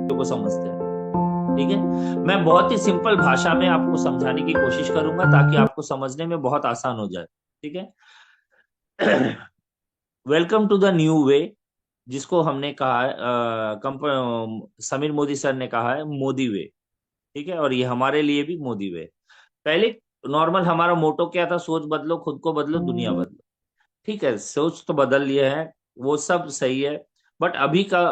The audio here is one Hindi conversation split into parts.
को समझते हैं। ठीक है, मैं बहुत ही सिंपल भाषा में आपको समझाने की कोशिश करूंगा ताकि आपको समझने में बहुत आसान हो जाए। ठीक है। Welcome to the new way, जिसको हमने कहा है समीर मोदी सर ने कहा है मोदी वे। ठीक है, और ये हमारे लिए भी मोदी वे। पहले नॉर्मल हमारा मोटो क्या था? सोच बदलो, खुद को बदलो, दुनिया बदलो। ठीक है, सोच तो बदल लिए हैं, वो सब सही है। बट अभी का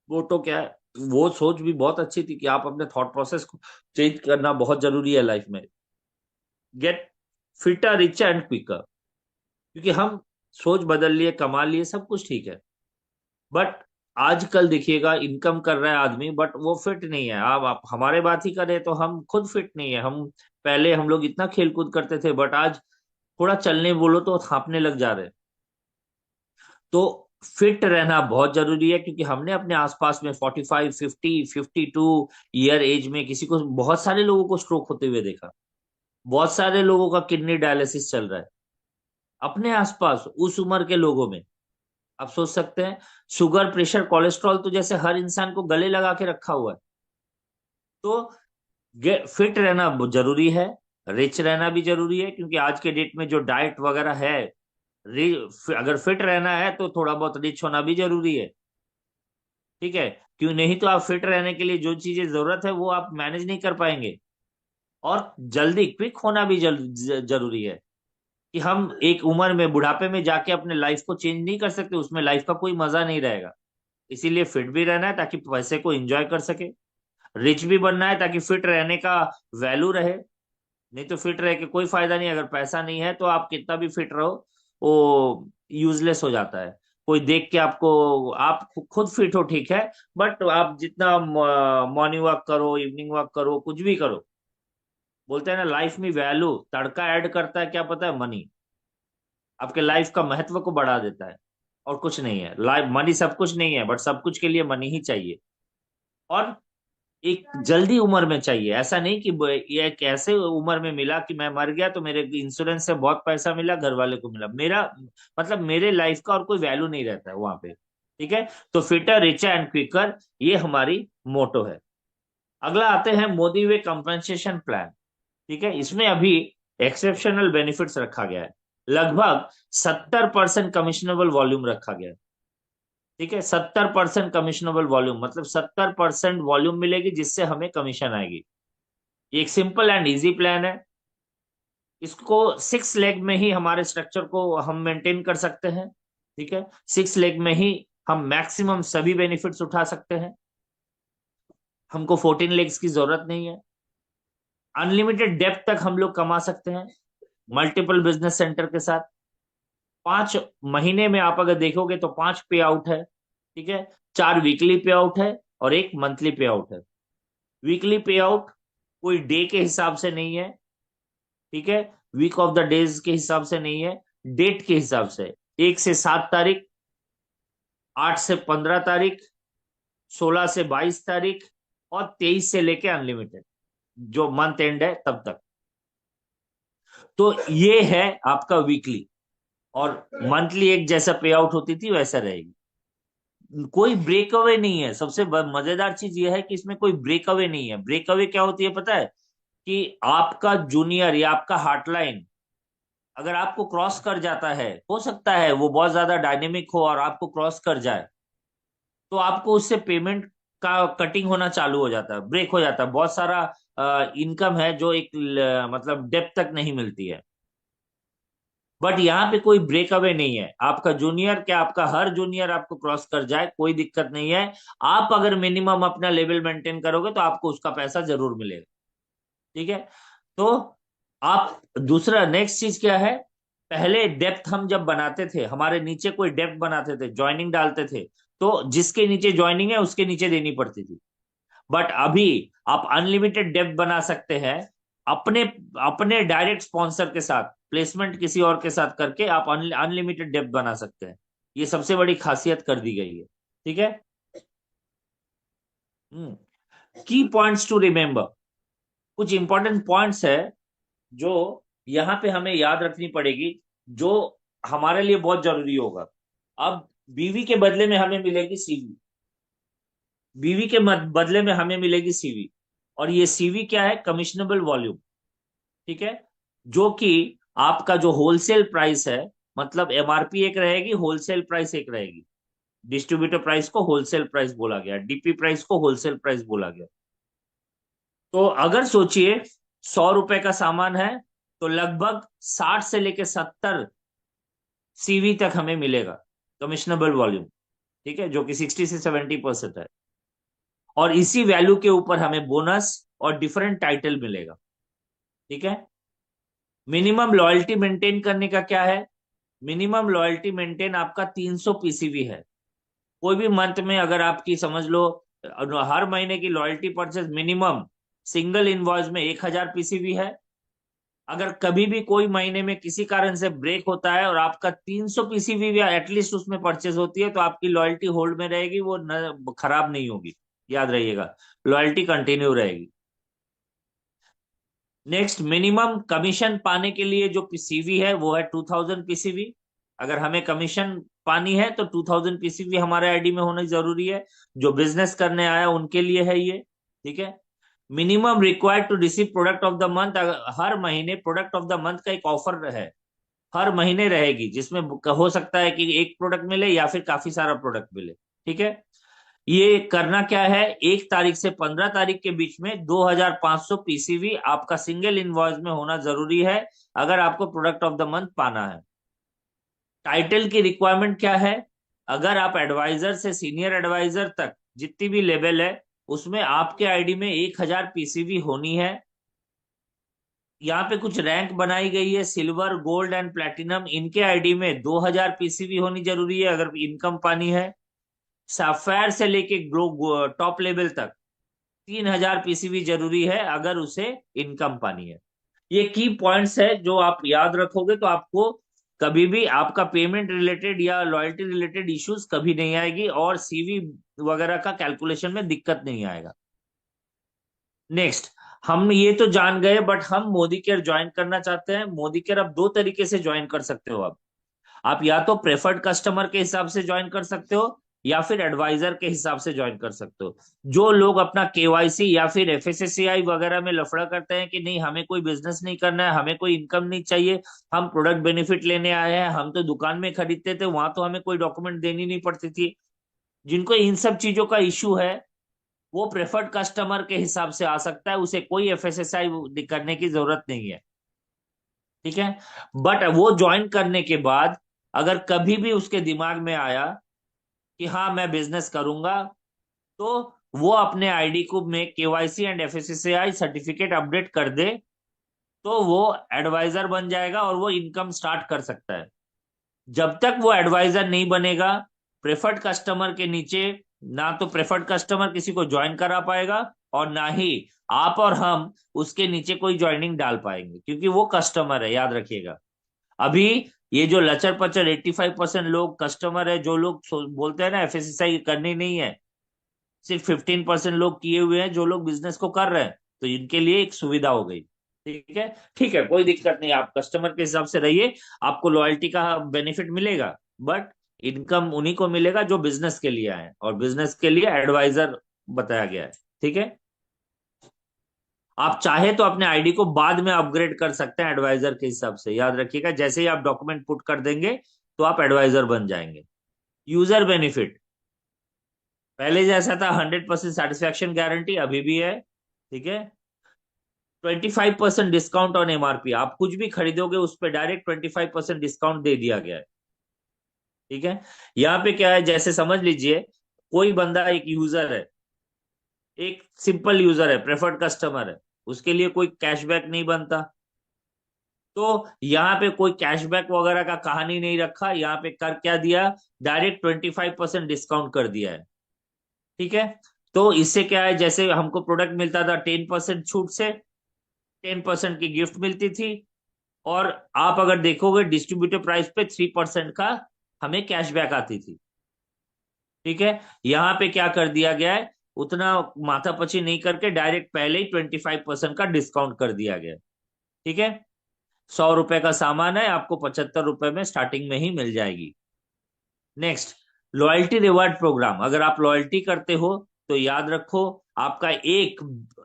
मोटो क्या है? वो सोच भी बहुत अच्छी थी कि आप अपने थॉट प्रोसेस को चेंज करना बहुत जरूरी है लाइफ में। Get fitter, rich and quicker. क्योंकि हम सोच बदल लिए, कमा लिए, सब कुछ ठीक है, बट आजकल देखिएगा इनकम कर रहा है आदमी बट वो फिट नहीं है। आप हमारे बात ही करें तो हम खुद फिट नहीं है। हम पहले हम लोग इतना खेल कूद करते थे, बट आज थोड़ा चलने बोलो तो हांफने लग जा रहे हैं। तो फिट रहना बहुत जरूरी है, क्योंकि हमने अपने आसपास में 45, 50, 52 ईयर एज में किसी को, बहुत सारे लोगों को स्ट्रोक होते हुए देखा। बहुत सारे लोगों का किडनी डायलिसिस चल रहा है अपने आसपास उस उम्र के लोगों में। आप सोच सकते हैं, शुगर, प्रेशर, कोलेस्ट्रॉल तो जैसे हर इंसान को गले लगा के रखा हुआ है। तो फिट रहना जरूरी है, रिच रहना भी जरूरी है, क्योंकि आज के डेट में जो डाइट वगैरह है, अगर फिट रहना है तो थोड़ा बहुत रिच होना भी जरूरी है। ठीक है, क्यों नहीं? तो आप फिट रहने के लिए जो चीजें जरूरत है वो आप मैनेज नहीं कर पाएंगे। और जल्दी क्विक होना भी जरूरी है, कि हम एक उम्र में, बुढ़ापे में जाके अपने लाइफ को चेंज नहीं कर सकते, उसमें लाइफ का कोई मजा नहीं रहेगा। इसीलिए फिट भी रहना है ताकि पैसे को एंजॉय कर सके। रिच भी बनना है ताकि फिट रहने का वैल्यू रहे। नहीं तो फिट रह के कोई फायदा नहीं, अगर पैसा नहीं है तो आप कितना भी फिट रहो, वो यूजलेस हो जाता है। कोई देख के आपको, आप खुद फिट हो ठीक है, बट आप जितना मॉर्निंग वॉक करो, इवनिंग वॉक करो, कुछ भी करो, बोलते हैं ना लाइफ में वैल्यू तड़का ऐड करता है, क्या पता है? मनी आपके लाइफ का महत्व को बढ़ा देता है। और कुछ नहीं है, लाइफ मनी सब कुछ नहीं है, बट सब कुछ के लिए मनी ही चाहिए। और एक जल्दी उम्र में चाहिए, ऐसा नहीं कि ये एक ऐसे उम्र में मिला कि मैं मर गया तो मेरे इंश्योरेंस से बहुत पैसा मिला, घर वाले को मिला, मेरा मतलब मेरे लाइफ का और कोई वैल्यू नहीं रहता है वहां पे। ठीक है, तो फिटर, रिचर एंड क्विकर, ये हमारी मोटो है। अगला आते हैं मोदी वे कंपनसेशन प्लान। ठीक है, इसमें अभी एक्सेप्शनल बेनिफिट्स रखा गया है। लगभग 70% कमिश्नेबल वॉल्यूम रखा गया है। ठीक है, 70% कमिश्नेबल वॉल्यूम मतलब 70% वॉल्यूम मिलेगी जिससे हमें कमीशन आएगी। ये एक सिंपल एंड इजी प्लान है। इसको 6 लेग में ही हमारे स्ट्रक्चर को हम मेंटेन कर सकते हैं। ठीक है, 6 लेग में ही हम मैक्सिमम सभी बेनिफिट्स उठा सकते हैं। हमको 14 लेग्स की जरूरत नहीं है। अनलिमिटेड डेप्थ तक हम लोग कमा सकते हैं मल्टीपल बिजनेस सेंटर के साथ। 5 महीने में आप अगर देखोगे तो 5 पे आउट है। ठीक है, 4 वीकली पे आउट है और एक मंथली पे आउट है। वीकली पे आउट कोई डे के हिसाब से नहीं है। ठीक है, वीक ऑफ द डेज के हिसाब से नहीं है, डेट के हिसाब से। 1 से 7 तारीख, 8 से 15 तारीख, 16 से 22 तारीख, और 23 से लेके अनलिमिटेड, जो मंथ एंड है तब तक। तो ये है आपका वीकली। और मंथली एक जैसा पे आउट होती थी वैसा रहेगी। कोई ब्रेक अवे नहीं है। सबसे मजेदार चीज यह है कि इसमें कोई ब्रेक अवे नहीं है। ब्रेक अवे क्या होती है पता है? कि आपका जूनियर या आपका हार्टलाइन अगर आपको क्रॉस कर जाता है, हो सकता है वो बहुत ज्यादा डायनेमिक हो और आपको क्रॉस कर जाए, तो आपको उससे पेमेंट का कटिंग होना चालू हो जाता है, ब्रेक हो जाता है। बहुत सारा इनकम है जो एक मतलब डेप्थ तक नहीं मिलती है। बट यहाँ पे कोई ब्रेक अवे नहीं है। आपका जूनियर क्या, आपका हर जूनियर आपको क्रॉस कर जाए कोई दिक्कत नहीं है। आप अगर मिनिमम अपना लेवल मेंटेन करोगे तो आपको उसका पैसा जरूर मिलेगा। ठीक है, तो आप, दूसरा नेक्स्ट चीज क्या है? पहले डेप्थ हम जब बनाते थे, हमारे नीचे कोई डेप्थ बनाते थे, ज्वाइनिंग डालते थे, तो जिसके नीचे ज्वाइनिंग है उसके नीचे देनी पड़ती थी। बट अभी आप अनलिमिटेड डेप्थ बना सकते हैं। अपने अपने डायरेक्ट स्पॉन्सर के साथ, प्लेसमेंट किसी और के साथ करके आप अनलिमिटेड डेप्थ बना सकते हैं। ये सबसे बड़ी खासियत कर दी गई है। ठीक है। की पॉइंट्स टू रिमेम्बर, कुछ इंपॉर्टेंट पॉइंट्स है जो यहाँ पे हमें याद रखनी पड़ेगी, जो हमारे लिए बहुत जरूरी होगा। अब बीवी के बदले में हमें मिलेगी सीवी। बीवी के बदले में हमें मिलेगी सीवी। और ये सीवी क्या है? कमिश्नेबल वॉल्यूम। ठीक है। जो कि आपका जो होलसेल प्राइस है, मतलब एमआरपी एक रहेगी, होलसेल प्राइस एक रहेगी। डिस्ट्रीब्यूटर प्राइस को होलसेल प्राइस बोला गया, डीपी प्राइस को होलसेल प्राइस बोला गया। तो अगर सोचिए 100 रुपए का सामान है, तो लगभग 60 से लेके 70 सीवी तक हमें मिलेगा, कमिश्नेबल वॉल्यूम। ठीक है, जो कि 60 से 70% है। और इसी वैल्यू के ऊपर हमें बोनस और डिफरेंट टाइटल मिलेगा। ठीक है। मिनिमम लॉयल्टी मेंटेन करने का क्या है? मिनिमम लॉयल्टी मेंटेन आपका 300 पीसीवी है। कोई भी मंथ में अगर आपकी समझ लो हर महीने की loyalty purchase minimum single invoice में 1000 पीसीवी है। अगर कभी भी कोई महीने में किसी कारण से ब्रेक होता है और आपका 300 पीसीवी भी एटलीस्ट उसमें परचेज होती है, तो आपकी लॉयल्टी होल्ड में रहेगी, वो खराब नहीं होगी। याद रहिएगा, लॉयल्टी कंटिन्यू रहेगी। नेक्स्ट, मिनिमम कमीशन पाने के लिए जो पीसीवी है वो है 2000 पीसीवी। अगर हमें कमीशन पानी है तो 2000 पीसीवी हमारे आईडी में होना जरूरी है। जो बिजनेस करने आया उनके लिए है ये। ठीक है। Minimum required to receive product of the month. हर महीने प्रोडक्ट ऑफ द मंथ का एक ऑफर है, हर महीने रहेगी, जिसमें हो सकता है कि एक प्रोडक्ट मिले या फिर काफी सारा प्रोडक्ट मिले। ठीक है। ये करना क्या है? 1 तारीख से 15 तारीख के बीच में 2500 पीसीवी आपका सिंगल इनवॉइस में होना जरूरी है, अगर आपको प्रोडक्ट ऑफ द मंथ पाना है। टाइटल की रिक्वायरमेंट क्या है? अगर आप एडवाइजर से सीनियर एडवाइजर तक जितनी भी लेवल है, उसमें आपके आईडी में 1000 पीसीवी होनी है। यहाँ पे कुछ रैंक बनाई गई है, सिल्वर, गोल्ड एंड प्लेटिनम, इनके आईडी में 2000 पीसीवी होनी जरूरी है अगर इनकम पानी है। सफायर से लेके टॉप लेवल तक 3000 पीसीवी जरूरी है अगर उसे इनकम पानी है। ये की पॉइंट्स है जो आप याद रखोगे तो आपको कभी भी आपका पेमेंट रिलेटेड या लॉयल्टी रिलेटेड इश्यूज कभी नहीं आएगी, और सीवी वगैरह का कैलकुलेशन में दिक्कत नहीं आएगा। नेक्स्ट, हम ये तो जान गए, बट हम मोदी केयर ज्वाइन करना चाहते हैं। मोदी केयर आप दो तरीके से ज्वाइन कर सकते हो। आप या तो प्रेफर्ड कस्टमर के हिसाब से ज्वाइन कर सकते हो, या फिर एडवाइजर के हिसाब से ज्वाइन कर सकते हो। जो लोग अपना केवाईसी या फिर एफएसएससीआई वगैरह में लफड़ा करते हैं कि नहीं हमें कोई बिजनेस नहीं करना है, हमें कोई इनकम नहीं चाहिए, हम प्रोडक्ट बेनिफिट लेने आए हैं, हम तो दुकान में खरीदते थे, वहां तो हमें कोई डॉक्यूमेंट देनी नहीं पड़ती थी, जिनको इन सब चीजों का इश्यू है, वो प्रेफर्ड कस्टमर के हिसाब से आ सकता है, उसे कोई एफएसएसआई करने की जरूरत नहीं है। ठीक है। बट वो ज्वाइन करने के बाद अगर कभी भी उसके दिमाग में आया कि हाँ मैं बिजनेस करूंगा, तो वो अपने आईडी को में KYC and FSCI certificate update कर दे, तो वो एडवाइजर बन जाएगा और वो इनकम स्टार्ट कर सकता है। जब तक वो एडवाइजर नहीं बनेगा, प्रेफर्ड कस्टमर के नीचे ना तो प्रेफर्ड कस्टमर किसी को ज्वाइन करा पाएगा, और ना ही आप और हम उसके नीचे कोई ज्वाइनिंग डाल पाएंगे, क्योंकि वो कस्टमर है, याद रखिएगा। अभी ये जो लचर पचर 85% लोग कस्टमर है, जो लोग बोलते हैं ना एफएसएसआई करनी नहीं है, सिर्फ 15% लोग किए हुए हैं जो लोग बिजनेस को कर रहे हैं, तो इनके लिए एक सुविधा हो गई। ठीक है। ठीक है, कोई दिक्कत नहीं, आप कस्टमर के हिसाब से रहिए, आपको लॉयल्टी का बेनिफिट मिलेगा, बट इनकम उन्हीं को मिलेगा जो बिजनेस के लिए आए, और बिजनेस के लिए एडवाइजर बताया गया है। ठीक है। आप चाहे तो अपने आईडी को बाद में अपग्रेड कर सकते हैं एडवाइजर के हिसाब से, याद रखिएगा, जैसे ही आप डॉक्यूमेंट पुट कर देंगे तो आप एडवाइजर बन जाएंगे। यूजर बेनिफिट पहले जैसा था, 100% सेटिस्फेक्शन गारंटी अभी भी है। ठीक है। 25% डिस्काउंट ऑन एमआरपी, आप कुछ भी खरीदोगे उस पर डायरेक्ट 25% डिस्काउंट दे दिया गया है। ठीक है। यहाँ पे क्या है, जैसे समझ लीजिए कोई बंदा एक यूजर है, एक सिंपल यूजर है, प्रेफर्ड कस्टमर है, उसके लिए कोई कैशबैक नहीं बनता। तो यहाँ पे कोई कैशबैक वगैरह का कहानी नहीं रखा, यहाँ पे कर क्या दिया, डायरेक्ट 25% डिस्काउंट कर दिया है। ठीक है। तो इससे क्या है, जैसे हमको प्रोडक्ट मिलता था 10% छूट से, 10% की गिफ्ट मिलती थी, और आप अगर देखोगे डिस्ट्रीब्यूटर प्राइस पे 3% का हमें कैशबैक आती थी। ठीक है। यहाँ पे क्या कर दिया गया है, उतना माथापची नहीं करके डायरेक्ट पहले ही 25% का डिस्काउंट कर दिया गया है। ठीक है। 100 रुपए का सामान है, आपको 75 रुपए में स्टार्टिंग में ही मिल जाएगी। Next, loyalty reward programme. अगर आप लॉयल्टी करते हो तो याद रखो, आपका एक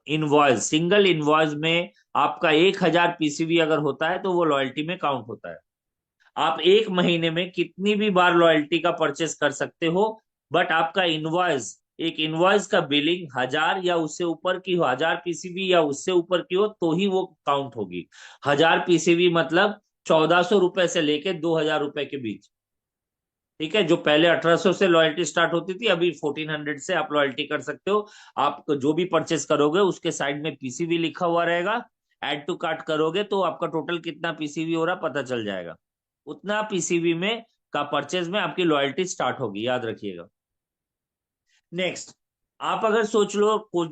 इनवॉइस, सिंगल इनवॉइस में आपका 1,000 पीसीवी अगर होता है तो वो लॉयल्टी में काउंट होता है। आप एक महीने में कितनी भी बार लॉयल्टी का परचेस कर सकते हो, बट आपका इनवॉइस, एक इनवॉइस का बिलिंग 1,000 या उससे ऊपर की हो, 1,000 पीसीबी या उससे ऊपर की हो तो ही वो काउंट होगी। 1,000 पीसीबी मतलब 1,400 रुपए से लेके 2,000 रुपए के बीच। ठीक है, जो पहले 1,800 से लॉयल्टी स्टार्ट होती थी, अभी 1,400 से आप लॉयल्टी कर सकते हो। आप जो भी परचेस करोगे उसके साइड में पीसीबी लिखा हुआ रहेगा, ऐड टू कार्ट करोगे तो आपका टोटल कितना पीसीबी हो रहा पता चल जाएगा। उतना पीसीबी में का परचेज में आपकी लॉयल्टी स्टार्ट होगी, याद रखिएगा। नेक्स्ट, आप अगर सोच लो कुछ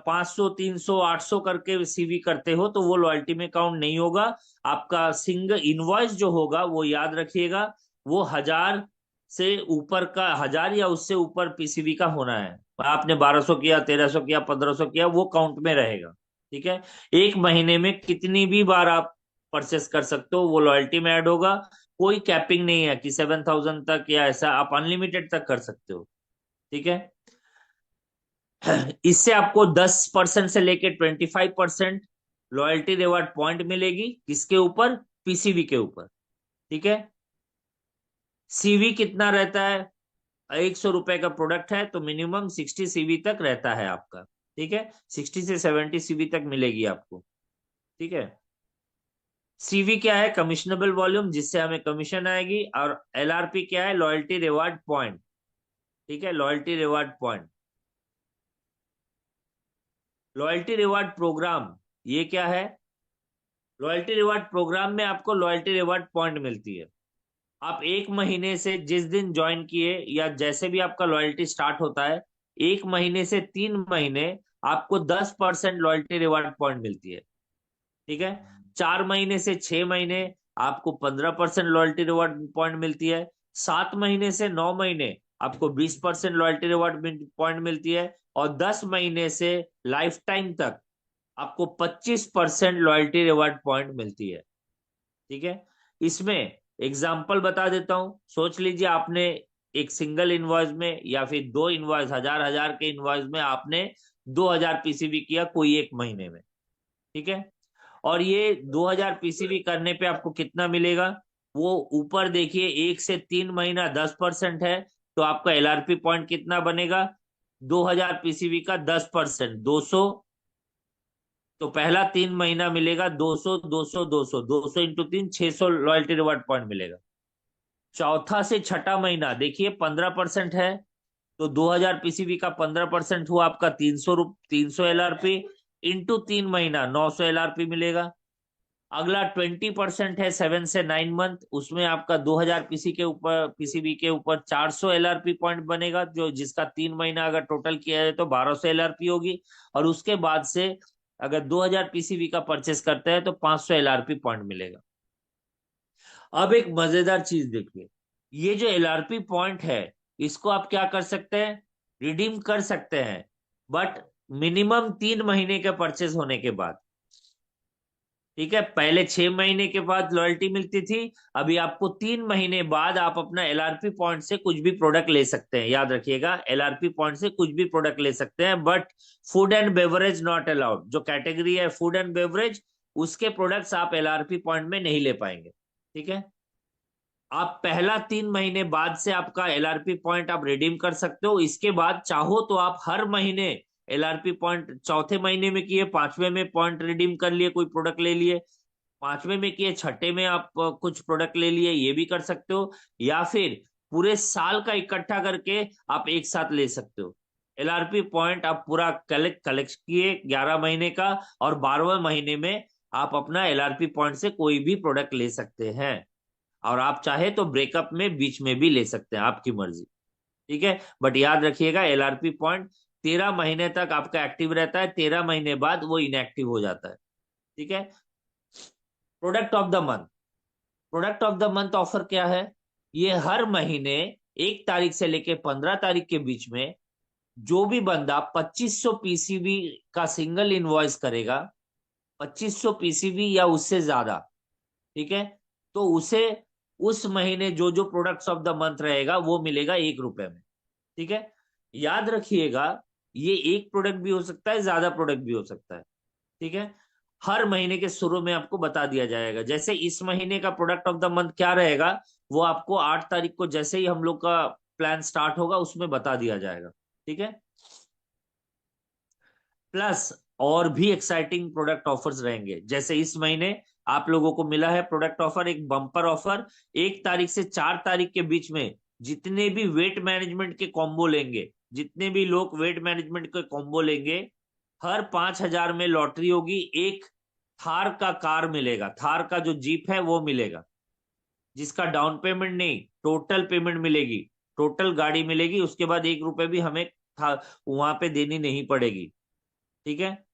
500 300 800 करके सीवी करते हो तो वो लॉयल्टी में काउंट नहीं होगा। आपका सिंगल इनवॉइस जो होगा वो याद रखिएगा, वो 1,000 से ऊपर का, 1,000 या उससे ऊपर पीसीबी का होना है। आपने 1,200 किया, 1,300 किया, 1,500 किया, वो काउंट में रहेगा। ठीक है, एक महीने में कितनी भी बार आप परचेस कर सकते हो वो लॉयल्टी में ऐड होगा। कोई कैपिंग नहीं है कि 7,000 तक या ऐसा, आप अनलिमिटेड तक कर सकते हो। ठीक है, इससे आपको 10% से लेके 25% लॉयल्टी रिवार्ड पॉइंट मिलेगी। किसके ऊपर? पीसीबी के ऊपर। ठीक है, सीवी कितना रहता है? 100 रुपए का प्रोडक्ट है तो मिनिमम 60 सीवी तक रहता है आपका। ठीक है, 60 से 70 सीवी तक मिलेगी आपको। ठीक है, सीवी क्या है? कमिश्नेबल वॉल्यूम, जिससे हमें कमीशन आएगी। और एलआरपी क्या है? Loyalty reward point. ठीक है, loyalty reward point. Loyalty reward programme ये क्या है? लॉयल्टी रिवार्ड प्रोग्राम में आपको लॉयल्टी रिवार्ड पॉइंट मिलती है। आप एक महीने से जिस दिन ज्वाइन किए या जैसे भी आपका लॉयल्टी स्टार्ट होता है, एक महीने से 3 महीने आपको 10% लॉयल्टी रिवार्ड पॉइंट मिलती है। ठीक है, 4 महीने से 6 महीने आपको 15% लॉयल्टी रिवार्ड पॉइंट मिलती है। 7 महीने से 9 महीने आपको 20% लॉयल्टी रिवार्ड पॉइंट मिलती है। और 10 महीने से लाइफ टाइम तक आपको 25% लॉयल्टी रिवार्ड पॉइंट मिलती है। ठीक है, इसमें एग्जाम्पल बता देता हूं। सोच लीजिए आपने एक सिंगल इनवॉइस में या फिर दो इनवॉइस, 1,000 के इनवॉइस में आपने 2,000 पीसीबी किया कोई एक महीने में। ठीक है, और ये 2,000 पीसीबी करने पे आपको कितना मिलेगा? वो ऊपर देखिए, 1 से 3 महीना 10% है, तो आपका एलआरपी पॉइंट कितना बनेगा? 2,000 पीसीबी का 10%, 200। तो पहला 3 महीना मिलेगा 200, 200, 200, 200 इंटू 3, 600 लॉयल्टी रिवार्ड पॉइंट मिलेगा। चौथा से छठा महीना देखिए 15% है, तो 2,000 पीसीबी का 15% हुआ आपका 300 एलआरपी। इंटू 3 महीना 900 एलआरपी मिलेगा। अगला 20% है, 7 से 9 मंथ, उसमें आपका 2,000 पीसीबी के ऊपर 400 एलआरपी पॉइंट बनेगा, जो जिसका 3 महीना अगर टोटल किया जाए तो 1,200 एलआरपी होगी। और उसके बाद से अगर 2,000 पीसीबी का परचेस करते हैं तो 500 एलआरपी पॉइंट मिलेगा। अब एक मजेदार चीज देखिए, ये जो एलआरपी पॉइंट है, इसको आप क्या कर सकते हैं? रिडीम कर सकते हैं, बट मिनिमम 3 महीने के परचेस होने के बाद। ठीक है, पहले 6 महीने के बाद लॉयल्टी मिलती थी, अभी आपको 3 महीने बाद आप अपना एलआरपी पॉइंट से कुछ भी प्रोडक्ट ले सकते हैं। याद रखिएगा, एलआरपी पॉइंट से कुछ भी प्रोडक्ट ले सकते हैं, but food and beverage not allowed. जो कैटेगरी है फूड एंड बेवरेज, उसके प्रोडक्ट्स आप एलआरपी पॉइंट में नहीं ले पाएंगे। ठीक है, आप पहला 3 महीने बाद से आपका एलआरपी पॉइंट आप रिडीम कर सकते हो। इसके बाद चाहो तो आप हर महीने एलआरपी पॉइंट, चौथे महीने में किए, 5वें में पॉइंट रिडीम कर लिए, कोई प्रोडक्ट ले लिए, 5वें में किए, छठे में आप कुछ प्रोडक्ट ले लिए, ये भी कर सकते हो। या फिर पूरे साल का इकट्ठा करके आप एक साथ ले सकते हो। एलआरपी पॉइंट आप पूरा कलेक्ट कलेक्ट किए 11 महीने का, और 12वें महीने में आप अपना एलआरपी पॉइंट से कोई भी प्रोडक्ट ले सकते हैं। और आप चाहे तो ब्रेकअप में बीच में भी ले सकते हैं, आपकी मर्जी। ठीक है, बट याद रखिएगा एलआरपी पॉइंट 13 महीने तक आपका एक्टिव रहता है, 13 महीने बाद वो इनएक्टिव हो जाता है। ठीक है, product of the month. Product of the month offer क्या है? ये हर महीने 1 तारीख से लेके 15 तारीख के बीच में जो भी बंदा 2500 पीसीबी का सिंगल इनवॉइस करेगा, 2500 पीसीबी या उससे ज्यादा, ठीक है, तो उसे उस महीने जो जो प्रोडक्ट्स ऑफ द मंथ रहेगा वो मिलेगा 1 रुपए में। ठीक है, याद रखिएगा, ये एक प्रोडक्ट भी हो सकता है, ज्यादा प्रोडक्ट भी हो सकता है। ठीक है, हर महीने के शुरू में आपको बता दिया जाएगा। जैसे इस महीने का प्रोडक्ट ऑफ द मंथ क्या रहेगा, वो आपको 8 तारीख को जैसे ही हम लोग का प्लान स्टार्ट होगा उसमें बता दिया जाएगा। ठीक है, प्लस और भी एक्साइटिंग प्रोडक्ट ऑफर्स रहेंगे। जैसे इस महीने आप लोगों को मिला है प्रोडक्ट ऑफर, एक बम्पर ऑफर। 1 तारीख से 4 तारीख के बीच में जितने भी वेट मैनेजमेंट के कॉम्बो लेंगे, जितने भी लोग वेट मैनेजमेंट के कॉम्बो लेंगे, हर 5,000 में लॉटरी होगी, एक थार का कार मिलेगा, थार का जो जीप है वो मिलेगा, जिसका डाउन पेमेंट नहीं, टोटल पेमेंट मिलेगी, टोटल गाड़ी मिलेगी। उसके बाद 1 रुपए भी हमें वहां पे देनी नहीं पड़ेगी। ठीक है,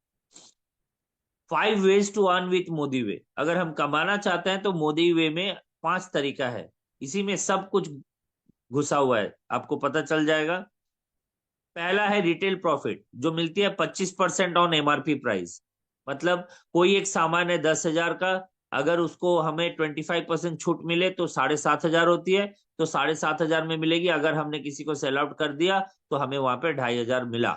5 ways to earn with Modi way. अगर हम कमाना चाहते हैं तो मोदी वे में 5 तरीका है, इसी में सब कुछ घुसा हुआ है, आपको पता चल जाएगा। पहला है रिटेल प्रॉफिट, जो मिलती है 25% ऑन एमआरपी प्राइस। मतलब कोई एक सामान है 10,000 का, अगर उसको हमें 25% छूट मिले तो 7,500 होती है, तो 7,500 में मिलेगी। अगर हमने किसी को सेल आउट कर दिया तो हमें वहां पे 2,500 मिला।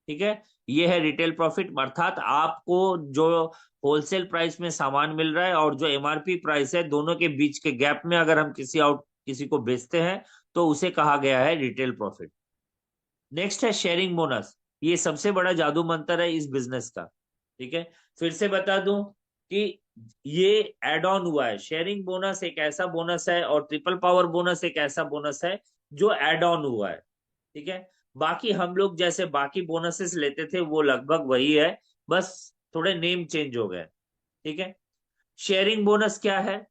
ठीक है, ये है रिटेल प्रॉफिट, अर्थात आपको जो होलसेल प्राइस में सामान मिल रहा है और जो एमआरपी प्राइस है, दोनों के बीच के गैप में अगर हम किसी को बेचते हैं तो उसे कहा गया है रिटेल प्रॉफिट। नेक्स्ट है शेयरिंग बोनस। ये सबसे बड़ा जादू मंत्र है इस बिजनेस का। ठीक है, फिर से बता दूं कि ये एड ऑन हुआ है। शेयरिंग बोनस एक ऐसा बोनस है और ट्रिपल पावर बोनस एक ऐसा बोनस है जो एड ऑन हुआ है। ठीक है, बाकी हम लोग जैसे बाकी बोनसेस लेते थे वो लगभग वही है, बस थोड़े नेम चेंज हो गए। ठीक है, शेयरिंग बोनस क्या है,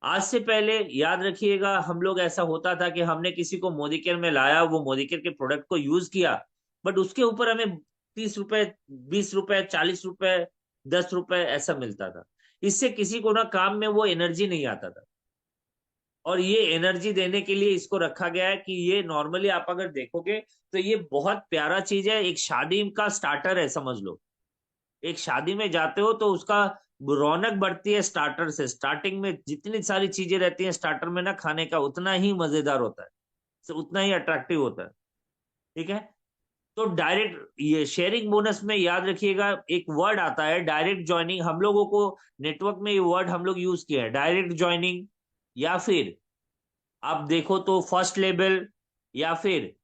आज से पहले याद रखिएगा हम लोग ऐसा होता था कि हमने किसी को मोदी केयर में लाया, वो मोदी केयर के प्रोडक्ट को यूज किया, बट उसके ऊपर हमें 30 रुपए, 20 रुपए, 40 रुपए, 10 रुपए ऐसा मिलता था। इससे किसी को ना काम में वो एनर्जी नहीं आता था। और ये एनर्जी देने के लिए इसको रखा गया है कि ये नॉर्मली आप अगर देखोगे तो ये बहुत प्यारा चीज है, एक शादी का स्टार्टर है समझ लो। एक शादी में जाते हो तो उसका रौनक बढ़ती है स्टार्टर से। स्टार्टिंग में जितनी सारी चीजें रहती हैं स्टार्टर में ना, खाने का उतना ही मजेदार होता है, उतना ही अट्रैक्टिव होता है। ठीक है, तो डायरेक्ट ये शेयरिंग बोनस में याद रखिएगा एक वर्ड आता है डायरेक्ट ज्वाइनिंग। हम लोगों को नेटवर्क में ये वर्ड हम लोग यूज किया है, डायरेक्ट ज्वाइनिंग, या फिर आप देखो तो फर्स्ट लेवल, या फिर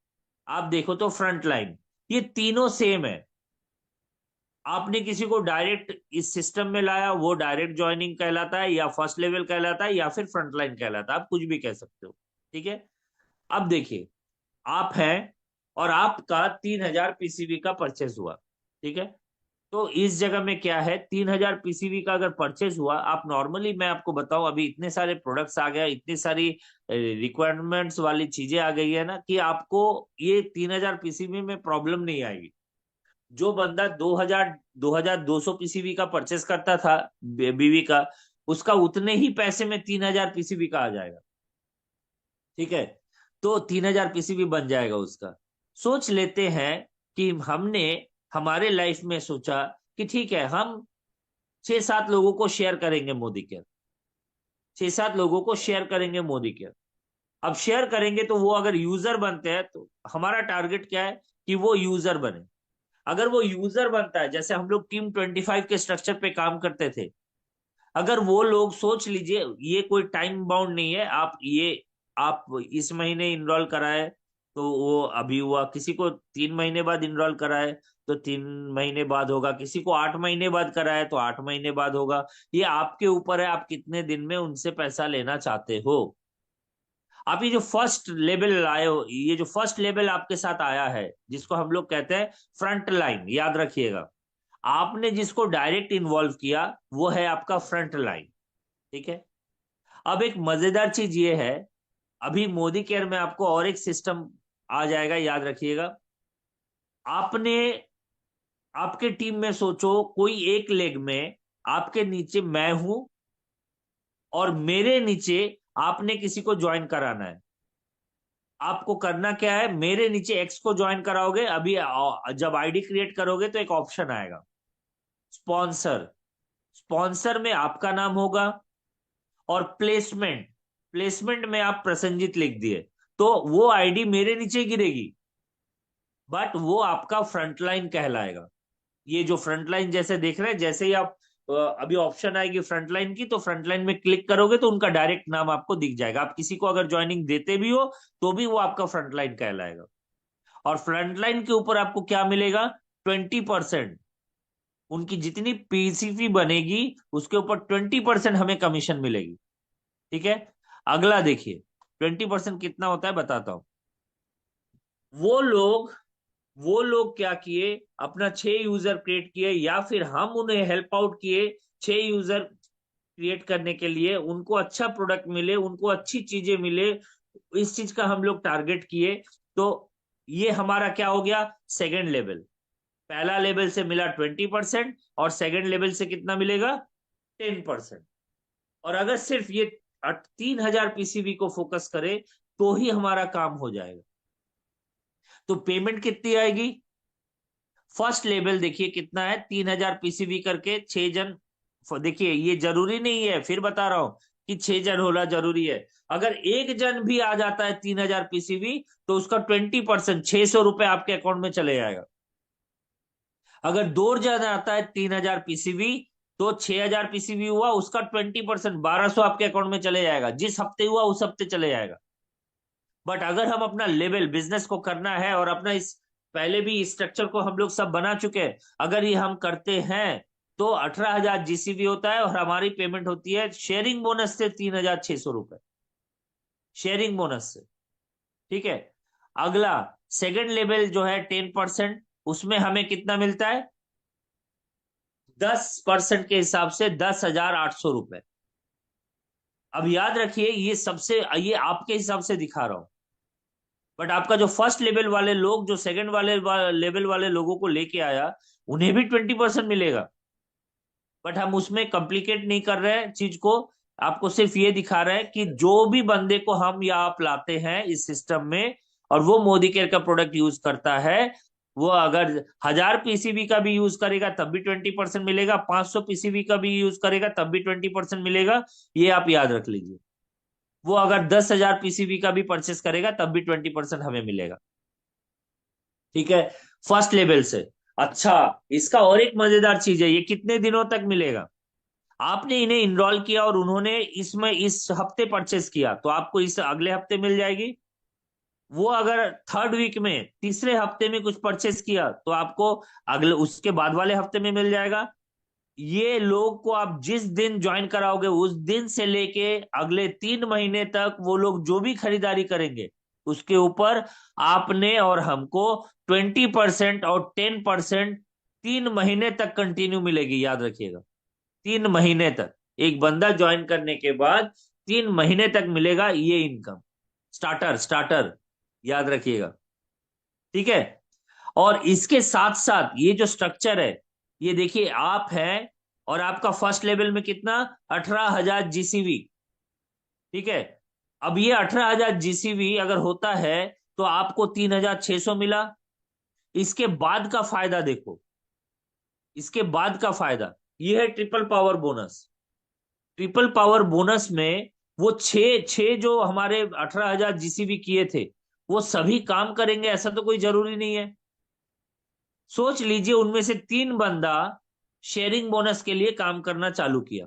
आप देखो तो फ्रंट लाइन। ये तीनों सेम है। आपने किसी को डायरेक्ट इस सिस्टम में लाया, वो डायरेक्ट ज्वाइनिंग कहलाता है, या फर्स्ट लेवल कहलाता है, या फिर फ्रंट लाइन कहलाता है, आप कुछ भी कह सकते हो। ठीक है, अब देखिए, आप हैं और आपका 3,000 पीसीबी का परचेस हुआ। ठीक है, तो इस जगह में क्या है, 3,000 पीसीबी का अगर परचेज हुआ, आप नॉर्मली मैं आपको बताऊं अभी इतने सारे प्रोडक्ट्स आ गए, इतनी सारी रिक्वायरमेंट्स वाली चीजें आ गई है ना, कि आपको ये 3,000 पीसीबी में प्रॉब्लम नहीं आएगी। जो बंदा 2,200 पीसीबी का परचेस करता था बीवी का, उसका उतने ही पैसे में 3,000 पीसीबी का आ जाएगा। ठीक है, तो 3,000 पीसीबी बन जाएगा उसका। सोच लेते हैं कि हमने हमारे लाइफ में सोचा कि ठीक है, हम 6-7 लोगों को शेयर करेंगे मोदी केयर, 6-7 लोगों को शेयर करेंगे मोदी केयर। अब शेयर करेंगे तो वो अगर यूजर बनते हैं तो हमारा टारगेट क्या है कि वो यूजर बने। अगर वो यूजर बनता है, जैसे हम लोग टीम 25 के स्ट्रक्चर पे काम करते थे, अगर वो लोग सोच लीजिए, ये कोई टाइम बाउंड नहीं है, आप इस महीने इनरोल कराए तो वो अभी हुआ, किसी को 3 महीने बाद इनरोल कराए तो 3 महीने बाद होगा, किसी को 8 महीने बाद कराए तो 8 महीने बाद होगा। ये आपके ऊपर है, आप कितने दिन में उनसे पैसा लेना चाहते हो। आप ये जो फर्स्ट लेवल आए हो, ये जो फर्स्ट लेवल आपके साथ आया है, जिसको हम लोग कहते हैं फ्रंट लाइन, याद रखिएगा, आपने जिसको डायरेक्ट इन्वॉल्व किया वो है आपका फ्रंट लाइन। ठीक है, अब एक मजेदार चीज ये है, अभी मोदी केयर में आपको और एक सिस्टम आ जाएगा, याद रखिएगा। आपने आपके टीम में सोचो कोई एक लेग में आपके नीचे मैं हूं और मेरे नीचे आपने किसी को ज्वाइन कराना है। आपको करना क्या है, मेरे नीचे एक्स को ज्वाइन कराओगे। अभी जब आईडी क्रिएट करोगे तो एक ऑप्शन आएगा स्पॉन्सर। स्पॉन्सर में आपका नाम होगा और प्लेसमेंट, प्लेसमेंट में आप प्रसंजित लिख दिए तो वो आईडी मेरे नीचे गिरेगी। बट वो आपका फ्रंटलाइन कहलाएगा। ये जो फ्रंटलाइन जैसे देख रहे हैं, जैसे ही आप अभी ऑप्शन आएगी फ्रंटलाइन की, तो फ्रंटलाइन में क्लिक करोगे तो उनका डायरेक्ट नाम आपको दिख जाएगा। आप किसी को अगर ज्वाइनिंग देते भी हो तो भी वो आपका फ्रंटलाइन कहलाएगा। और फ्रंटलाइन के ऊपर आपको क्या मिलेगा? 20%। उनकी जितनी पीसीपी बनेगी उसके ऊपर 20% हमें कमीशन मिलेगी। ठीक है। अगला देखिए, 20% कितना होता है बताता हूं। वो लोग वो लोग क्या किए, अपना 6 यूजर क्रिएट किए या फिर हम उन्हें हेल्प आउट किए 6 यूजर क्रिएट करने के लिए, उनको अच्छा प्रोडक्ट मिले, उनको अच्छी चीजें मिले, इस चीज का हम लोग टारगेट किए। तो ये हमारा क्या हो गया? Second level. पहला लेवल से मिला 20%, और सेकंड लेवल से कितना मिलेगा? 10%। और अगर सिर्फ ये 3000 पीसीबी को फोकस करे तो ही हमारा काम हो जाएगा। तो पेमेंट कितनी आएगी? फर्स्ट लेवल देखिए कितना है, 3000 पीसीबी करके 6 जन। देखिए ये जरूरी नहीं है, फिर बता रहा हूं कि 6 जन होना जरूरी है। अगर एक जन भी आ जाता है 3000 पीसीबी, तो उसका 20%, 600 रुपए आपके अकाउंट में चले जाएगा। अगर 2 जन आता है 3000 पीसीबी, तो 6000 पीसीबी हुआ, उसका 20%, 1200 आपके अकाउंट में चले जाएगा। जिस हफ्ते हुआ उस हफ्ते चले जाएगा। बट अगर हम अपना लेवल बिजनेस को करना है, और अपना इस पहले भी स्ट्रक्चर को हम लोग सब बना चुके हैं, अगर ये हम करते हैं, तो 18,000 जीसीबी होता है, और हमारी पेमेंट होती है शेयरिंग बोनस से 3,600 रुपए, शेयरिंग बोनस से। ठीक है। अगला सेकंड लेवल जो है 10%, उसमें हमें कितना मिलता है? 10% के हिसाब से 10,800 रुपए। अब याद रखिए, ये आपके हिसाब से दिखा रहा हूं। बट आपका जो फर्स्ट लेवल वाले लोग, जो सेकंड लेवल वाले लोगों को लेके आया, उन्हें भी 20% मिलेगा। बट हम उसमें कॉम्प्लिकेट नहीं कर रहे हैं चीज को। आपको सिर्फ ये दिखा रहे हैं कि जो भी बंदे को हम या आप लाते हैं इस सिस्टम में, और वो मोदी केयर का प्रोडक्ट यूज करता है, वो अगर 1000 पीसीबी का भी यूज करेगा तब भी 20% मिलेगा, 500 पीसीबी का भी यूज करेगा तब भी 20% मिलेगा। ये आप याद रख लीजिए। वो अगर 10,000 पीसीबी का भी परचेस करेगा तब भी 20% हमें मिलेगा। ठीक है। फर्स्ट लेवल से। अच्छा, इसका और एक मजेदार चीज है, ये कितने दिनों तक मिलेगा? आपने इन्हें इनरोल किया और उन्होंने इसमें इस हफ्ते परचेस किया, तो आपको इस अगले हफ्ते मिल जाएगी। वो अगर थर्ड वीक में, तीसरे हफ्ते में कुछ परचेस किया, तो आपको अगले उसके बाद वाले हफ्ते में मिल जाएगा। ये लोग को आप जिस दिन ज्वाइन कराओगे, उस दिन से लेके अगले 3 महीने तक वो लोग जो भी खरीदारी करेंगे, उसके ऊपर आपने और हमको 20% और 10% 3 महीने तक कंटिन्यू मिलेगी, याद रखिएगा। 3 महीने तक, एक बंदा ज्वाइन करने के बाद 3 महीने तक मिलेगा ये इनकम। स्टार्टर स्टार्टर, याद रखिएगा। ठीक है। और इसके साथ साथ ये जो स्ट्रक्चर है, ये देखिए आप है, और आपका फर्स्ट लेवल में कितना? 18,000 जीसीबी। ठीक है। अब ये 18,000 जीसीबी अगर होता है, तो आपको 3,600 मिला। इसके बाद का फायदा देखो, इसके बाद का फायदा ये है triple power bonus. Triple power bonus में वो छह छह जो हमारे 18,000 जीसीबी किए थे, वो सभी काम करेंगे ऐसा तो कोई जरूरी नहीं है। सोच लीजिए उनमें से 3 बंदा शेयरिंग बोनस के लिए काम करना चालू किया,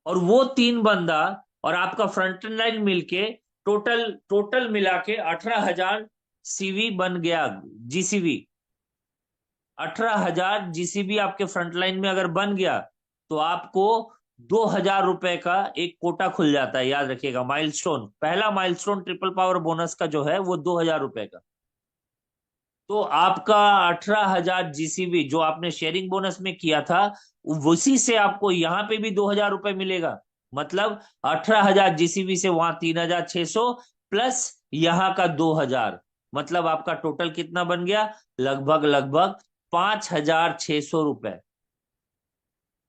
और वो 3 बंदा और आपका फ्रंट लाइन मिलके टोटल टोटल मिला के 18,000 सीवी बन गया, जीसीबी। 18,000 जीसीबी आपके फ्रंट लाइन में अगर बन गया, तो आपको 2,000 रुपए का एक कोटा खुल जाता है। याद रखिएगा, माइलस्टोन, पहला माइलस्टोन ट्रिपल पावर बोनस का जो है वो 2,000 रुपए का। तो आपका 18,000 जीसीबी जो आपने शेयरिंग बोनस में किया था, उसी से आपको यहाँ पे भी 2,000 रुपए मिलेगा। मतलब 18,000 जीसीबी से वहां 3,600, प्लस यहाँ का 2,000। मतलब आपका टोटल कितना बन गया? लगभग लगभग 5,600 रुपए।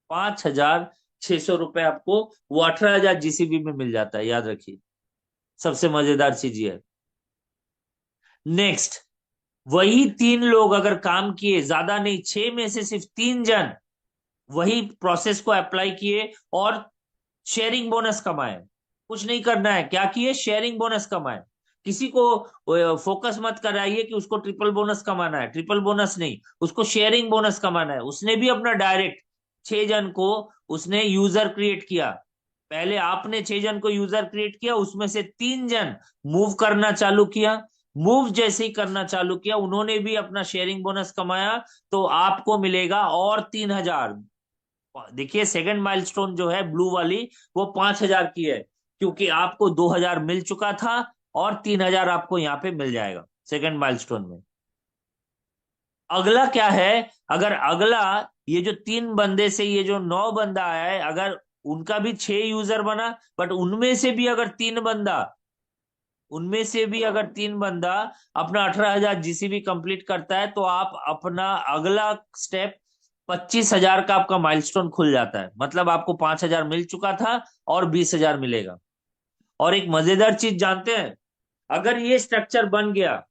5,600 रुपए आपको वो 18,000 जीसीबी में मिल जाता है, याद रखिए। सबसे मजेदार चीज ये है। नेक्स्ट, वही 3 लोग अगर काम किए, ज्यादा नहीं, 6 में से सिर्फ 3 जन वही प्रोसेस को अप्लाई किए और शेयरिंग बोनस कमाए। कुछ नहीं करना है, क्या किए? शेयरिंग बोनस कमाए। किसी को फोकस मत कराइए कि उसको ट्रिपल बोनस कमाना है, ट्रिपल बोनस नहीं, उसको शेयरिंग बोनस कमाना है। उसने भी अपना डायरेक्ट 6 जन को उसने यूजर क्रिएट किया। पहले आपने 6 जन को यूजर क्रिएट किया, उसमें से 3 जन मूव करना चालू किया। मूव जैसे ही करना चालू किया, उन्होंने भी अपना शेयरिंग बोनस कमाया। तो आपको मिलेगा और 3,000। देखिए सेकंड माइलस्टोन जो है ब्लू वाली, वो 5,000 की है, क्योंकि आपको 2,000 मिल चुका था और 3,000 आपको यहाँ पे मिल जाएगा सेकंड माइलस्टोन में। अगला क्या है? अगर अगला, ये जो 3 बंदे से ये जो 9 बंदा आया है, अगर उनका भी 6 यूजर बना, बट उनमें से भी अगर 3 बंदा अपना 18,000 जीसीबी कंप्लीट करता है, तो आप अपना अगला स्टेप 25,000 का आपका माइलस्टोन खुल जाता है। मतलब आपको 5,000 मिल चुका था और 20,000 मिलेगा। और एक मजेदार चीज जानते हैं, अगर ये स्ट्रक्चर बन गया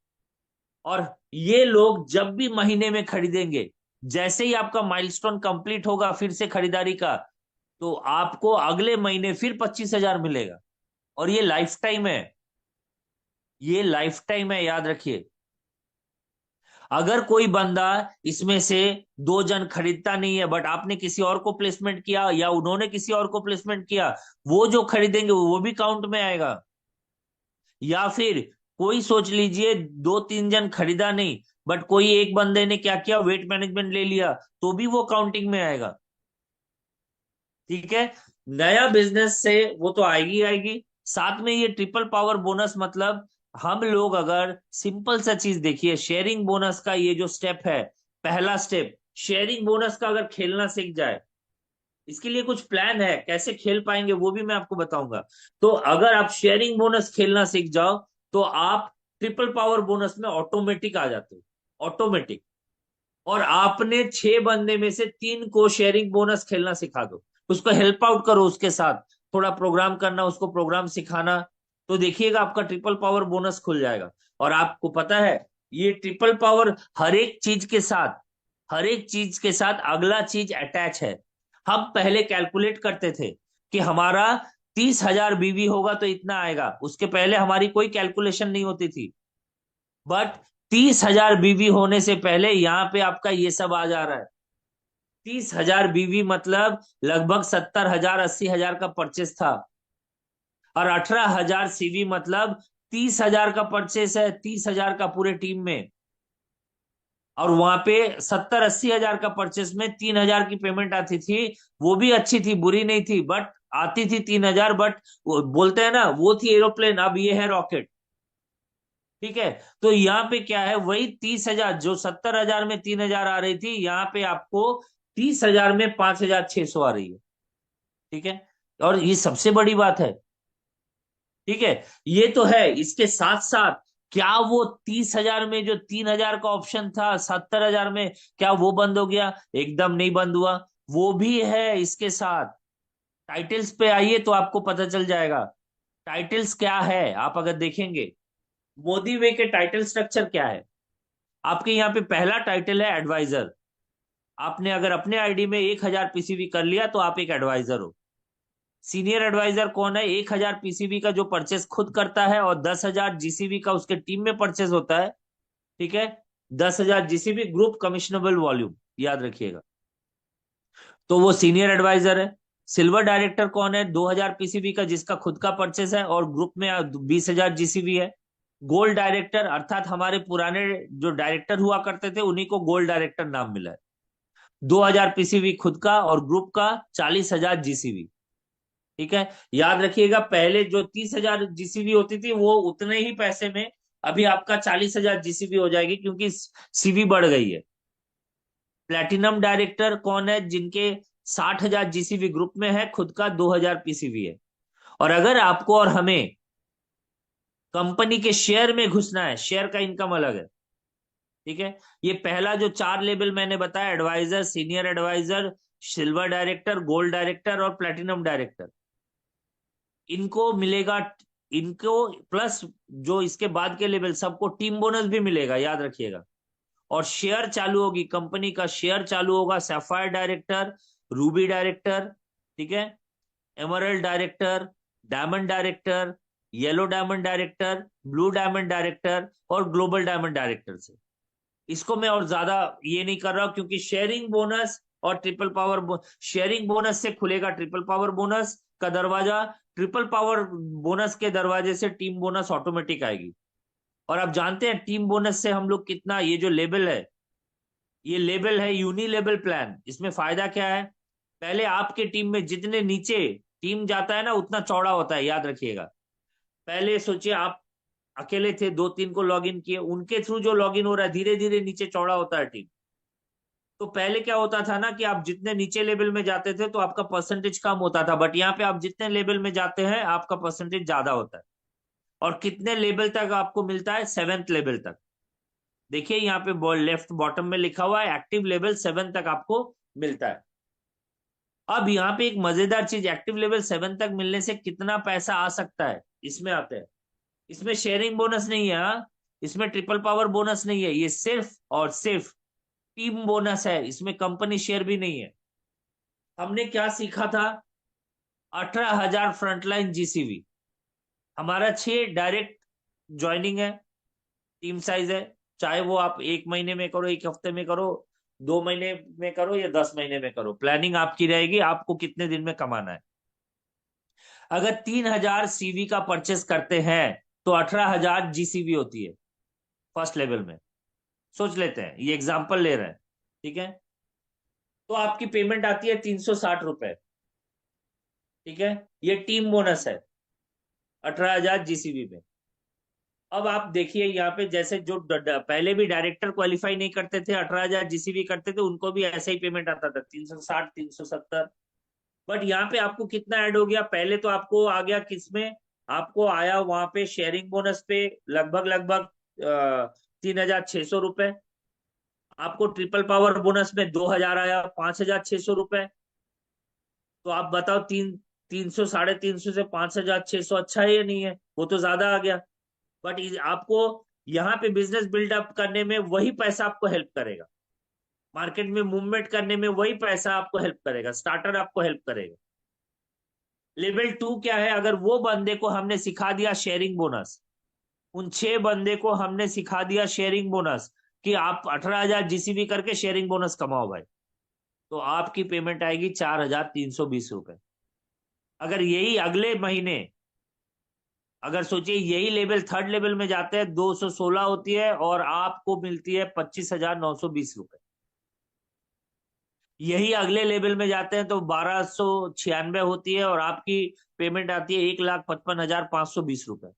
और ये लोग जब भी महीने में खरीदेंगे, जैसे ही आपका माइलस्टोन कंप्लीट होगा फिर से खरीदारी का, तो आपको अगले महीने फिर 25,000 मिलेगा। और ये लाइफ टाइम है, ये लाइफ टाइम है, याद रखिए। अगर कोई बंदा इसमें से 2 जन खरीदता नहीं है, बट आपने किसी और को प्लेसमेंट किया या उन्होंने किसी और को प्लेसमेंट किया, वो जो खरीदेंगे वो भी काउंट में आएगा। या फिर कोई सोच लीजिए 2-3 जन खरीदा नहीं, बट कोई एक बंदे ने क्या किया, वेट मैनेजमेंट ले लिया, तो भी वो काउंटिंग में आएगा। ठीक है। नया बिजनेस से वो तो आएगी आएगी। साथ में ये ट्रिपल पावर बोनस, मतलब हम लोग अगर सिंपल सा चीज देखिए, शेयरिंग बोनस का ये जो स्टेप है, पहला स्टेप, शेयरिंग बोनस का अगर खेलना सीख जाए, इसके लिए कुछ प्लान है, कैसे खेल पाएंगे वो भी मैं आपको बताऊंगा। तो अगर आप शेयरिंग बोनस खेलना सीख जाओ, तो आप ट्रिपल पावर बोनस में ऑटोमेटिक आ जाते हो, ऑटोमेटिक। और आपने 6 बंदे में से 3 को शेयरिंग बोनस खेलना सिखा दो, उसको हेल्प आउट करो, उसके साथ थोड़ा प्रोग्राम करना, उसको प्रोग्राम सिखाना, तो देखिएगा आपका ट्रिपल पावर बोनस खुल जाएगा। और आपको पता है, ये ट्रिपल पावर हर एक चीज के साथ अगला चीज अटैच है। हम पहले कैलकुलेट करते थे कि हमारा 30,000 बीवी होगा तो इतना आएगा, उसके पहले हमारी कोई कैलकुलेशन नहीं होती थी। बट 30,000 बीवी होने से पहले यहाँ पे आपका ये सब आ जा रहा है। 30,000 बीवी मतलब लगभग 70,000 80,000 का परचेस था। और 18,000 सीवी मतलब 30,000 का परचेस है, 30,000 का पूरे टीम में। और वहां पे 70 80 हजार का परचेस में 3,000 की पेमेंट आती थी। वो भी अच्छी थी, बुरी नहीं थी, बट आती थी 3,000। बट वो बोलते हैं ना, वो थी एरोप्लेन, अब ये है रॉकेट। ठीक है। तो यहाँ पे क्या है, वही 30,000 जो 70,000 में 3,000 आ रही थी, यहाँ पे आपको 30,000 में 5,600 आ रही है। ठीक है। और ये सबसे बड़ी बात है। ठीक है। ये तो है, इसके साथ साथ क्या वो 30,000 में जो 3,000 का ऑप्शन था 70,000 में, क्या वो बंद हो गया? एकदम नहीं बंद हुआ, वो भी है इसके साथ। टाइटल्स पे आइए तो आपको पता चल जाएगा टाइटल्स क्या है। आप अगर देखेंगे मोदी वे के टाइटल स्ट्रक्चर क्या है, आपके यहाँ पे पहला टाइटल है एडवाइजर। आपने अगर अपने आईडी में 1,000 पीसीबी कर लिया तो आप एक एडवाइजर हो। सीनियर एडवाइजर कौन है? 1,000 पीसीबी का जो परचेस खुद करता है और 10,000 जीसीबी का उसके टीम में परचेस होता है। ठीक है। 10,000 जीसीबी ग्रुप कमिश्नबल वॉल्यूम, याद रखिएगा। तो वो सीनियर एडवाइजर है। सिल्वर डायरेक्टर कौन है? 2,000 पीसीबी का जिसका खुद का परचेस है और ग्रुप में 20,000 जीसीबी है। गोल्ड डायरेक्टर, अर्थात हमारे पुराने जो डायरेक्टर हुआ करते थे उन्हीं को गोल्ड डायरेक्टर नाम मिला है। 2,000 पीसीबी खुद का और ग्रुप का 40,000 जीसीबी। ठीक है। याद रखिएगा, पहले जो 30,000 जीसीबी होती थी वो उतने ही पैसे में अभी आपका 40,000 जीसीबी हो जाएगी, क्योंकि सीवी बढ़ गई है। प्लेटिनम डायरेक्टर कौन है? जिनके 60,000 जीसीबी ग्रुप में है, खुद का 2,000 पीसीबी है। और अगर आपको और हमें कंपनी के शेयर में घुसना है, शेयर का इनकम अलग है। ठीक है। ये पहला जो 4 लेवल मैंने बताया, adviser, senior adviser, silver director, gold director और प्लेटिनम डायरेक्टर, इनको मिलेगा। इनको प्लस जो इसके बाद के लेवल, सबको टीम बोनस भी मिलेगा, याद रखिएगा। और शेयर चालू होगी, कंपनी का शेयर चालू होगा। सैफायर डायरेक्टर, रूबी डायरेक्टर, ठीक है, emerald director, diamond director, yellow diamond director, blue diamond director और ग्लोबल डायमंड डायरेक्टर से। इसको मैं और ज्यादा ये नहीं कर रहा हूं, क्योंकि शेयरिंग बोनस और ट्रिपल पावर, शेयरिंग बोनस से खुलेगा ट्रिपल पावर बोनस का दरवाजा, ट्रिपल पावर बोनस के दरवाजे से टीम बोनस ऑटोमेटिक आएगी। और आप जानते हैं टीम बोनस से हम लोग कितना, ये जो लेबल है, ये लेबल है यूनी लेबल प्लान। इसमें फायदा क्या है, पहले आपके टीम में जितने नीचे टीम जाता है ना उतना चौड़ा होता है, याद रखिएगा। पहले सोचिए आप अकेले थे, दो तीन को लॉग इन किए, उनके थ्रू जो लॉग इन हो रहा है धीरे धीरे नीचे चौड़ा होता है टीम। तो पहले क्या होता था ना कि आप जितने नीचे लेवल में जाते थे तो आपका परसेंटेज कम होता था, बट यहाँ पे आप जितने लेवल में जाते हैं आपका परसेंटेज ज्यादा होता है। और कितने लेवल तक आपको मिलता है, 7th लेवल तक। देखिए यहाँ पे लेफ्ट बॉटम में लिखा हुआ है एक्टिव लेवल 7 तक आपको मिलता है। अब यहाँ पे एक मजेदार चीज, एक्टिव लेवल 7 तक मिलने से कितना पैसा आ सकता है, इसमें आते हैं। इसमें शेयरिंग बोनस नहीं है, हाँ? इसमें ट्रिपल पावर बोनस नहीं है, ये सिर्फ और सिर्फ टीम बोनस है, इसमें कंपनी शेयर भी नहीं है। हमने क्या सीखा था, 18,000 फ्रंटलाइन जीसीवी, हमारा 6 डायरेक्ट ज्वाइनिंग है, टीम साइज है। चाहे वो आप 1 महीने में करो, 1 हफ्ते में करो, 2 महीने में करो या 10 महीने में करो, प्लानिंग आपकी रहेगी, आपको कितने दिन में कमाना है। अगर 3,000 सीवी का परचेस करते हैं तो 18,000 जीसीवी होती है फर्स्ट लेवल में। सोच लेते हैं, ये एग्जाम्पल ले रहे हैं, ठीक है। तो आपकी पेमेंट आती है 360 रुपए, ठीक है। ये टीम बोनस है 18,000 जीसीबी में। अब आप देखिए यहाँ पे, जैसे जो पहले भी डायरेक्टर क्वालिफाई नहीं करते थे, 18,000 जीसीबी करते थे, उनको भी ऐसा ही पेमेंट आता था 360 370। बट यहाँ पे आपको कितना ऐड हो गया, पहले तो आपको आ गया किसमें, आपको आया वहां पे शेयरिंग बोनस पे लगभग लगभग 3,600 रुपए। आपको ट्रिपल पावर बोनस में 2,000 आया, 5,600 रुपए। तो आप बताओ, 300 350 से 5,600 अच्छा है या नहीं है, वो तो ज्यादा आ गया। बट आपको यहाँ पे बिजनेस बिल्डअप करने में वही पैसा आपको हेल्प करेगा, मार्केट में मूवमेंट करने में वही पैसा आपको हेल्प करेगा, स्टार्टर आपको हेल्प करेगा। लेवल 2 क्या है, अगर वो बंदे को हमने सिखा दिया शेयरिंग बोनस, उन 6 बंदे को हमने सिखा दिया शेयरिंग बोनस, कि आप 18,000 जीसीबी करके शेयरिंग बोनस कमाओ भाई, तो आपकी पेमेंट आएगी 4,320 रुपए। अगर यही अगले महीने, अगर सोचिए यही लेवल थर्ड लेवल में जाते हैं, 216 होती है और आपको मिलती है 25,920 रुपए। यही अगले लेवल में जाते हैं तो 1,296 होती है और आपकी पेमेंट आती है 1,55,520 रुपए।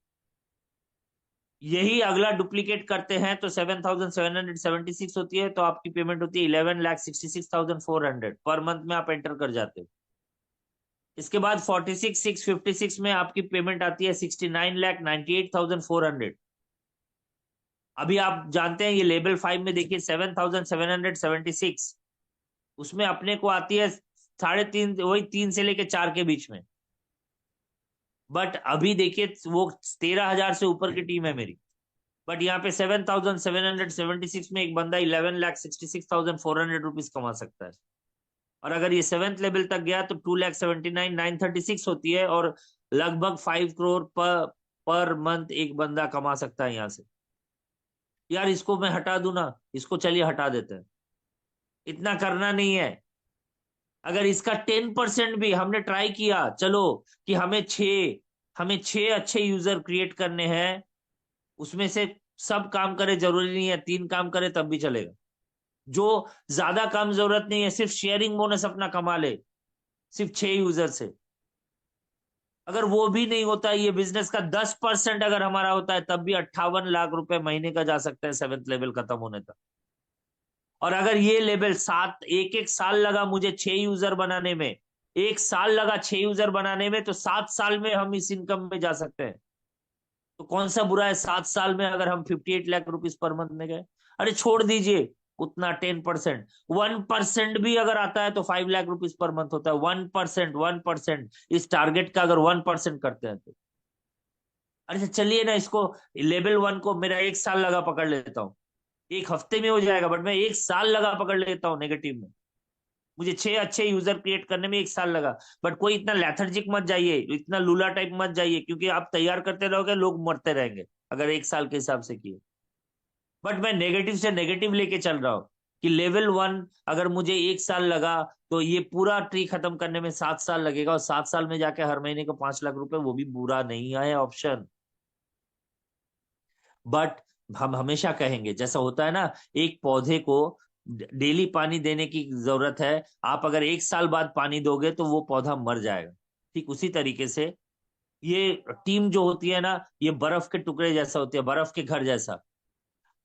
यही अगला डुप्लीकेट करते हैं तो 7,776 होती है, तो आपकी पेमेंट होती है 11,66,400 पर मंथ में आप एंटर कर जाते हो। इसके बाद 46,656 में आपकी पेमेंट आती है 69,98,400। अभी आप जानते हैं ये लेवल 5 में देखिए 7,776, उसमें अपने को आती है 3.5, वही 3 से लेके 4 के बीच में। बट अभी देखिए वो 13,000 से ऊपर की टीम है मेरी, बट यहाँ पे 7,776 में एक बंदा 11,66,400 रुपीज कमा सकता है। और अगर ये 7th लेवल तक गया तो 2,79,936 होती है, और लगभग 5 करोड़ पर मंथ एक बंदा कमा सकता है यहाँ से। यार इसको मैं हटा दूं ना, इसको चलिए हटा देते हैं, इतना करना नहीं है। अगर इसका 10% भी हमने ट्राई किया, चलो कि हमें छह अच्छे यूजर क्रिएट करने हैं, उसमें से सब काम करे, जरूरी नहीं है 3 काम करे तब भी चलेगा। जो ज्यादा काम जरूरत नहीं है, सिर्फ शेयरिंग बोनस अपना कमा ले, सिर्फ 6 यूजर से। अगर वो भी नहीं होता, ये बिजनेस का 10% अगर हमारा होता है, तब भी 58 लाख रुपए महीने का जा सकता है 7th लेवल खत्म होने तक। और अगर ये लेवल 7, एक एक साल लगा मुझे 6 यूजर बनाने में, 1 साल लगा 6 यूजर बनाने में, तो 7 साल में हम इस इनकम में जा सकते हैं। तो कौन सा बुरा है 7 साल में अगर हम 58 लाख रुपीज पर मंथ में गए। अरे छोड़ दीजिए उतना, 10%, 1% भी अगर आता है तो 5 लाख रुपीज पर मंथ होता है। 1%, 1%, इस टारगेट का अगर 1% करते हैं तो। अरे चलिए ना, इसको लेवल 1 को मेरा 1 साल लगा पकड़ लेता हूँ, 1 हफ्ते में हो जाएगा, बट मैं 1 साल लगा पकड़ लेता हूँ नेगेटिव में। मुझे 6 अच्छे यूजर क्रिएट करने में 1 साल लगा। बट कोई इतना लेथर्जिक मत जाइए, इतना लूला टाइप मत जाइए, क्योंकि आप तैयार करते रहोगे लोग मरते रहेंगे अगर 1 साल के हिसाब से किए। बट मैं नेगेटिव से नेगेटिव लेके चल रहा हूँ कि लेवल 1 अगर मुझे 1 साल लगा, तो ये पूरा ट्री खत्म करने में 7 साल लगेगा, और 7 साल में जाके हर महीने को 5 लाख रुपए, वो भी बुरा नहीं है ऑप्शन। बट हम हमेशा कहेंगे, जैसा होता है ना, एक पौधे को डेली पानी देने की जरूरत है। आप अगर 1 साल बाद पानी दोगे तो वो पौधा मर जाएगा। ठीक उसी तरीके से ये टीम जो होती है ना, ये बर्फ के टुकड़े जैसा होती है, बर्फ के घर जैसा।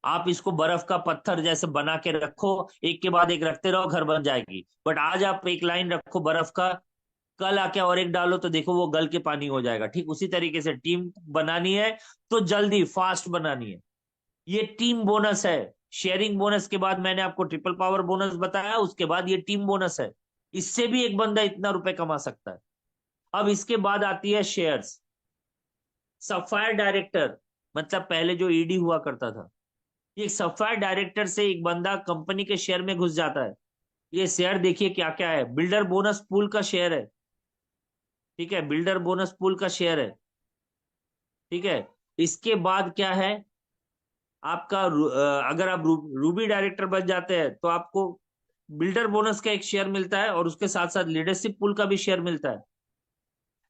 आप इसको बर्फ का पत्थर जैसे बना के रखो, एक के बाद एक रखते रहो, घर बन जाएगी। बट आज आप एक लाइन रखो बर्फ का, कल आके और एक डालो तो देखो वो गल के पानी हो जाएगा। ठीक उसी तरीके से टीम बनानी है तो जल्दी फास्ट बनानी है। ये टीम बोनस है। शेयरिंग बोनस के बाद मैंने आपको ट्रिपल पावर बोनस बताया, उसके बाद ये टीम बोनस है। इससे भी एक बंदा इतना रुपए कमा सकता है। अब इसके बाद आती है शेयर्स। सफायर डायरेक्टर, मतलब पहले जो ईडी हुआ करता था, ये सफायर डायरेक्टर से एक बंदा कंपनी के शेयर में घुस जाता है। ये शेयर देखिए क्या क्या है, बिल्डर बोनस पूल का शेयर है। ठीक है, बिल्डर बोनस पूल का शेयर है। ठीक है, इसके बाद क्या है आपका अगर आप रूबी डायरेक्टर बन जाते हैं तो आपको बिल्डर बोनस का एक शेयर मिलता है, और उसके साथ साथ लीडरशिप पूल का भी शेयर मिलता है।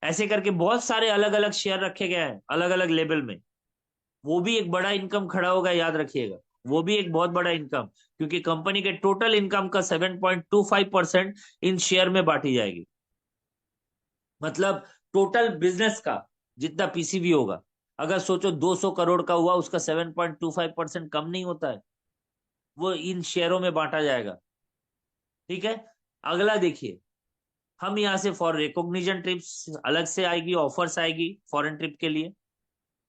ऐसे करके बहुत सारे अलग अलग शेयर रखे गए हैं अलग अलग लेवल में। वो भी एक बड़ा इनकम खड़ा होगा, याद रखिएगा। वो भी एक बहुत बड़ा इनकम, क्योंकि कंपनी के टोटल इनकम का 7.25% इन शेयर में बांटी जाएगी। मतलब टोटल बिजनेस का जितना पीसीवी होगा, अगर सोचो 200 करोड़ का हुआ, उसका 7.25% कम नहीं होता है, वो इन शेयरों में बांटा जाएगा। ठीक है, अगला देखिए, हम यहाँ से फॉर रिकॉग्निशन ट्रिप्स अलग से आएगी, ऑफर्स आएगी फॉरेन ट्रिप के लिए।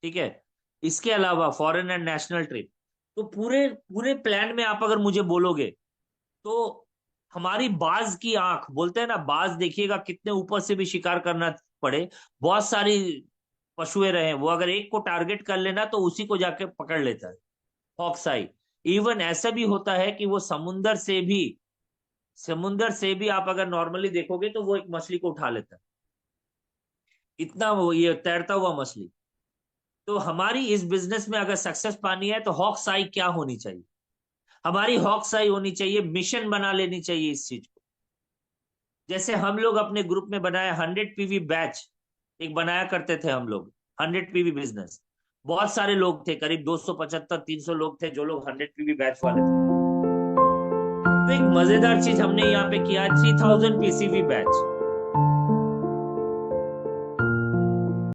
ठीक है, इसके अलावा फॉरेन एंड नेशनल ट्रिप। तो पूरे पूरे प्लान में आप अगर मुझे बोलोगे तो हमारी बाज की आंख, बोलते हैं ना, बाज देखिएगा कितने ऊपर से भी शिकार करना पड़े, बहुत सारी पशुएं रहे, वो अगर एक को टारगेट कर लेना तो उसी को जाके पकड़ लेता है। हॉक्साई। इवन ऐसा भी होता है कि वो समुंदर से भी आप अगर नॉर्मली देखोगे तो वो एक मछली को उठा लेता है, इतना वो ये तैरता हुआ मछली। तो हमारी इस बिजनेस में अगर सक्सेस पानी है तो हॉक्स आई क्या होनी चाहिए? हमारी हॉक्स आई होनी चाहिए, मिशन बना लेनी चाहिए इस चीज को। जैसे हम लोग अपने ग्रुप में बनाया 100 पीवी बैच, एक बनाया करते थे हम लोग, 100 पीवी बिजनेस। बहुत सारे लोग थे, करीब 275-300 लोग थे जो लोग 100 पीवी बैच वाले थे। तो एक मजेदार चीज हमने यहाँ पे किया, 3000 पीसीवी बैच।